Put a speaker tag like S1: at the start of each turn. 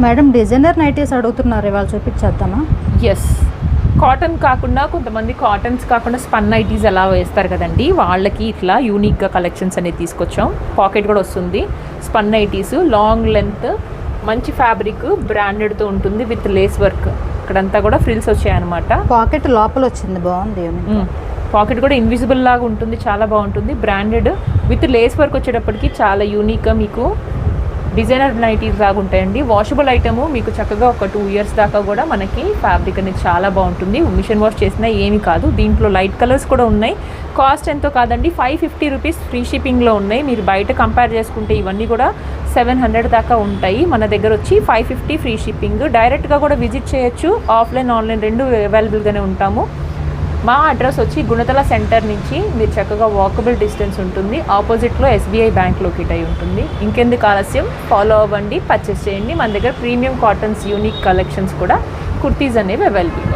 S1: Madam designer nighties అడుగుతున్నారు, ఇవాళ చూపించేద్దామా?
S2: Yes, cotton కాకుండా కొంతమంది కాటన్స్ కాకుండా స్పన్ నైటీస్ ఎలా వేస్తారు కదండి, వాళ్ళకి ఇట్లా యూనిక్గా కలెక్షన్స్ అనేది తీసుకొచ్చాం. పాకెట్ కూడా వస్తుంది. స్పన్ నైటీస్ లాంగ్ లెంత్, మంచి ఫ్యాబ్రిక్, బ్రాండెడ్తో ఉంటుంది విత్ లేస్ వర్క్. ఇక్కడంతా కూడా ఫ్రిల్స్ వచ్చాయన్నమాట.
S1: పాకెట్ లోపల వచ్చింది, బాగుంది.
S2: పాకెట్ కూడా ఇన్విజిబుల్ లాగా ఉంటుంది, చాలా బాగుంటుంది. బ్రాండెడ్ విత్ లేస్ వర్క్ వచ్చేటప్పటికి చాలా యూనిక్గా మీకు డిజైనర్ నైటీస్ లాగా ఉంటాయండి. వాషబుల్ ఐటము, మీకు చక్కగా ఒక 2 years దాకా కూడా మనకి ఫ్యాబ్రిక్ అనేది చాలా బాగుంటుంది. మిషన్ వాష్ చేసినా ఏమీ కాదు. దీంట్లో లైట్ కలర్స్ కూడా ఉన్నాయి. కాస్ట్ ఎంతో కాదండి, 550 రూపీస్ ఫ్రీ షిప్పింగ్లో ఉన్నాయి. మీరు బయట కంపేర్ చేసుకుంటే ఇవన్నీ కూడా 700 దాకా ఉంటాయి. మన దగ్గర వచ్చి 550 ఫ్రీ షిప్పింగ్. డైరెక్ట్గా కూడా విజిట్ చేయొచ్చు, ఆఫ్లైన్ ఆన్లైన్ రెండు అవైలబుల్గానే ఉంటాము. మా అడ్రస్ వచ్చి గుణదల సెంటర్ నుంచి మీరు చక్కగా వాకబుల్ డిస్టెన్స్ ఉంటుంది. ఆపోజిట్లో SBI బ్యాంక్ లొకేట్ అయి ఉంటుంది. ఇంకెందుకు ఆలస్యం, ఫాలో అవ్వండి, పర్చేస్ చేయండి. మన దగ్గర ప్రీమియం కాటన్స్ యూనిక్ కలెక్షన్స్ కూడా కుర్తీస్ అనేవి అవైలబుల్.